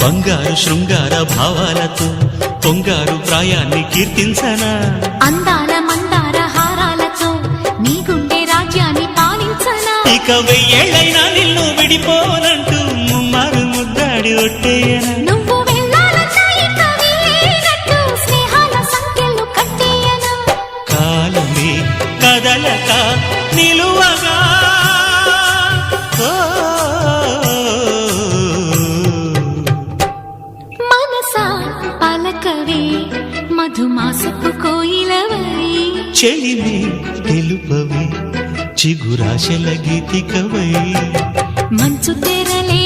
బంగారు శృంగార భావాలతో పొంగారు ప్రాయాన్ని కీర్తించనా అందాల మందార హారాలతో నీ గుండె రాజ్యాన్ని పాలించనా ఇక వెయ్యేళ్ళైనా నిన్ను విడిపోనంటూ ముమ్మారు ముద్దాడి ఒట్టేయనా నువ్వు వెళ్ళాలన్నా ఇక వీలేనట్టు స్నేహాల సంఖ్యలు కట్టేయనా కాలమే కదలక నిలువగా మనసా పలకవే మధుమాసపు కోయిలవై చెలిమి తెలుపవే చిగురాశల గీతికవై మంచు తెరలే